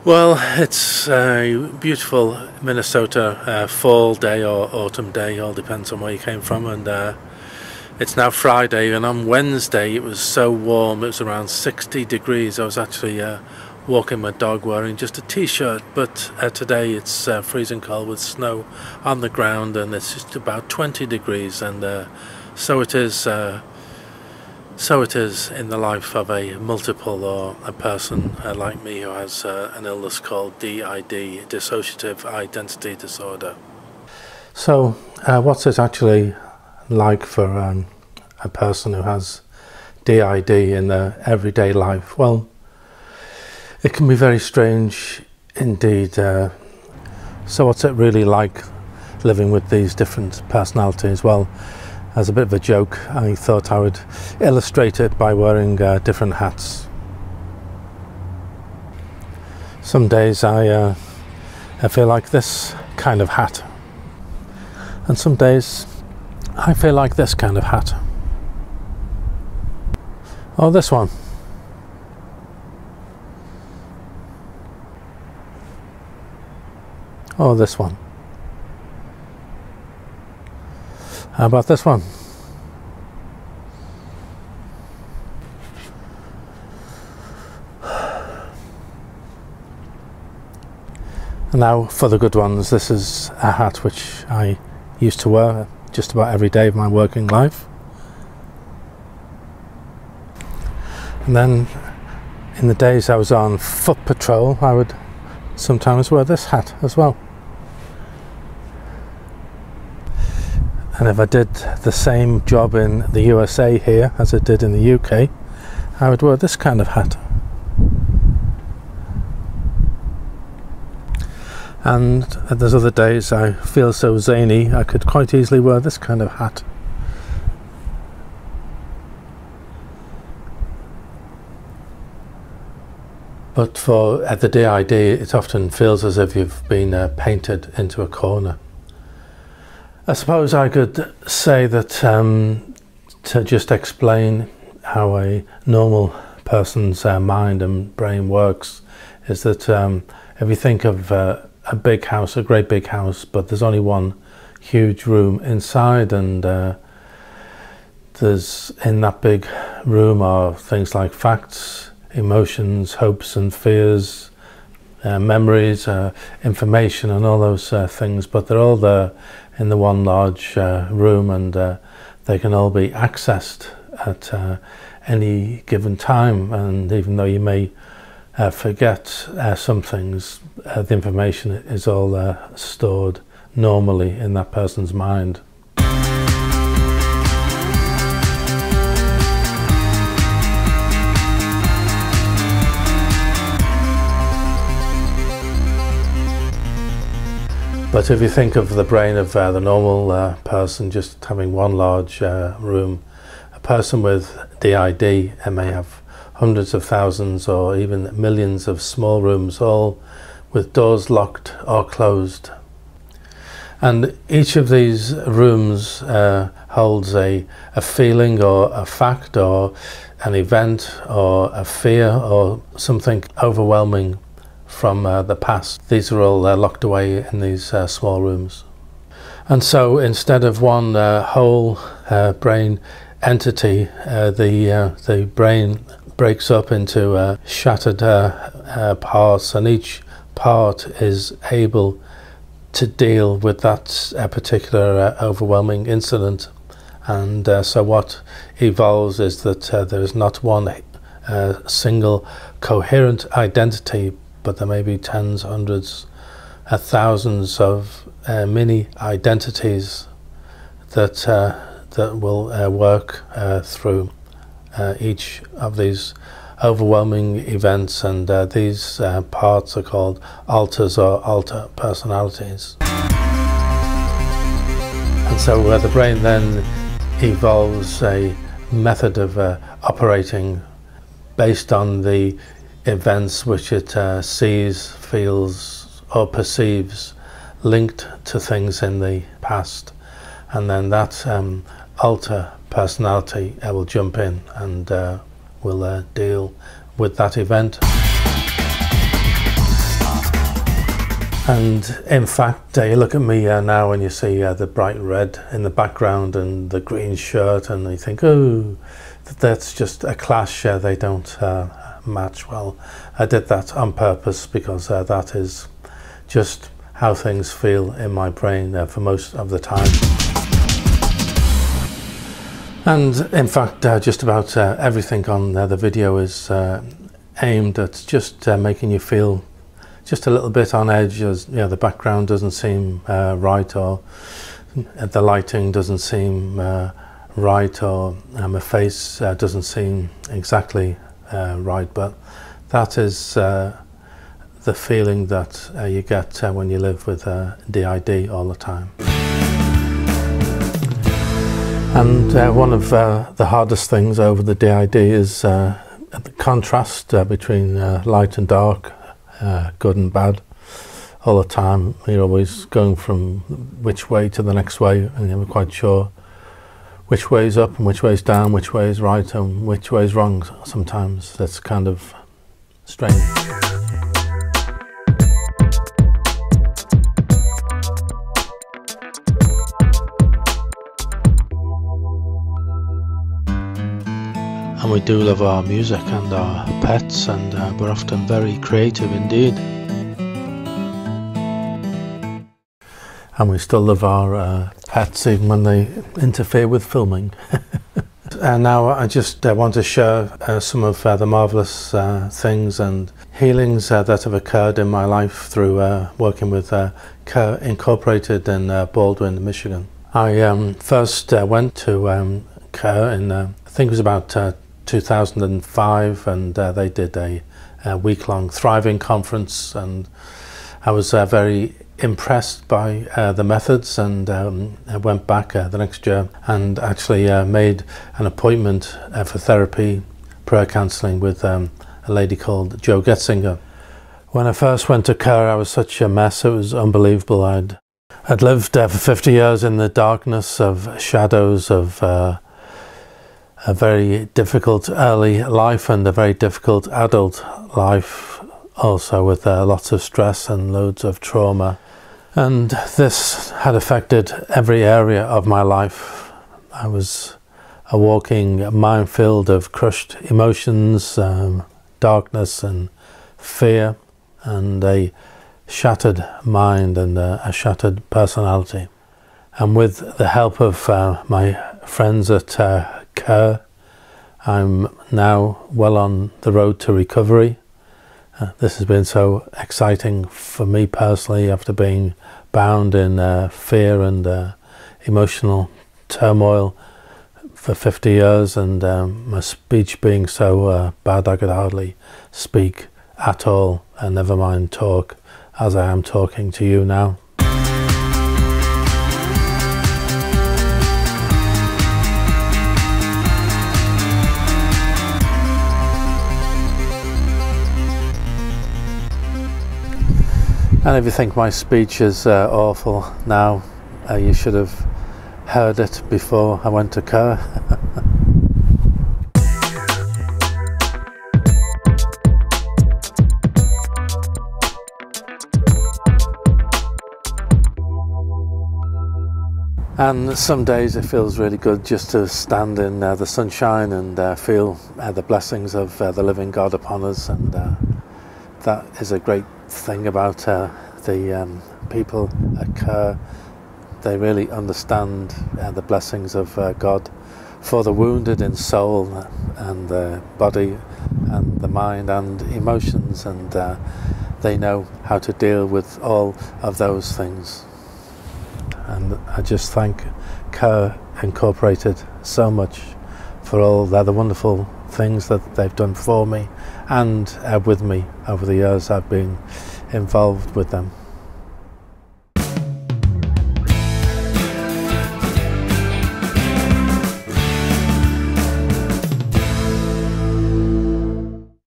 Well, it's a beautiful Minnesota fall day or autumn day, all depends on where you came from, and it's now Friday, and on Wednesday it was so warm, it was around 60 degrees. I was actually walking my dog wearing just a t-shirt, but today it's freezing cold with snow on the ground, and it's just about 20 degrees, and so it is. So it is in the life of a multiple or a person like me who has an illness called DID, Dissociative Identity Disorder. So what's it actually like for a person who has DID in their everyday life? Well, it can be very strange indeed. So what's it really like living with these different personalities? Well, as a bit of a joke, I thought I would illustrate it by wearing different hats. Some days I feel like this kind of hat, and some days I feel like this kind of hat, or this one. Or this one. How about this one? And now for the good ones. This is a hat which I used to wear just about every day of my working life. And then in the days I was on foot patrol, I would sometimes wear this hat as well. And if I did the same job in the USA here as I did in the UK, I would wear this kind of hat. And there's other days I feel so zany I could quite easily wear this kind of hat. But for the DID, it often feels as if you've been painted into a corner. I suppose I could say that to just explain how a normal person's mind and brain works is that if you think of a big house, a great big house, but there's only one huge room inside, and there's in that big room are things like facts, emotions, hopes and fears, memories, information and all those things, but they're all there in the one large room, and they can all be accessed at any given time. And even though you may forget some things, the information is all stored normally in that person's mind. But if you think of the brain of the normal person just having one large room, a person with DID may have hundreds of thousands or even millions of small rooms, all with doors locked or closed. And each of these rooms holds a feeling or a fact or an event or a fear or something overwhelming from the past. These are all locked away in these small rooms. And so instead of one whole brain entity, the brain breaks up into shattered parts, and each part is able to deal with that particular overwhelming incident. And so what evolves is that there is not one single coherent identity, but there may be tens, hundreds, thousands of mini identities that will work through each of these overwhelming events, and these parts are called alters or alter personalities. And so the brain then evolves a method of operating based on the events which it sees, feels or perceives linked to things in the past, and then that alter personality will jump in and will deal with that event. And in fact, you look at me now and you see the bright red in the background and the green shirt, and you think, oh, that's just a clash. They don't match well. I did that on purpose because that is just how things feel in my brain for most of the time. And in fact, just about everything on the video is aimed at just making you feel just a little bit on edge, as the background doesn't seem right, or the lighting doesn't seem right, or my face doesn't seem exactly right. But that is the feeling that you get when you live with DID all the time. And one of the hardest things over the DID is the contrast between light and dark, good and bad, all the time. You're always going from which way to the next way, and you're never quite sure which way is up and which way is down, which way is right and which way is wrong. Sometimes that's kind of strange. And we do love our music and our pets, and we're often very creative indeed. And we still love our pets even when they interfere with filming. And now I just want to share some of the marvellous things and healings that have occurred in my life through working with Care Incorporated in Baldwin, Michigan. I first went to Care in, I think it was about 2005, and they did a week-long thriving conference, and I was very impressed by the methods, and I went back the next year and actually made an appointment for therapy, prayer counselling with a lady called Jo Getzinger. When I first went to Care, I was such a mess, it was unbelievable. I'd lived for 50 years in the darkness of shadows of a very difficult early life and a very difficult adult life, also with lots of stress and loads of trauma. And this had affected every area of my life. I was a walking minefield of crushed emotions, darkness and fear, and a shattered mind and a shattered personality. And with the help of my friends at Care, I'm now well on the road to recovery. This has been so exciting for me personally, after being bound in fear and emotional turmoil for 50 years, and my speech being so bad I could hardly speak at all, and never mind talk as I am talking to you now. And if you think my speech is awful now, you should have heard it before I went to Care. And some days it feels really good just to stand in the sunshine and feel the blessings of the living God upon us, and that is a great thing about the people at Care. They really understand the blessings of God for the wounded in soul and the body and the mind and emotions, and they know how to deal with all of those things. And I just thank Care Incorporated so much for all the wonderful things that they've done for me and with me over the years I've been involved with them.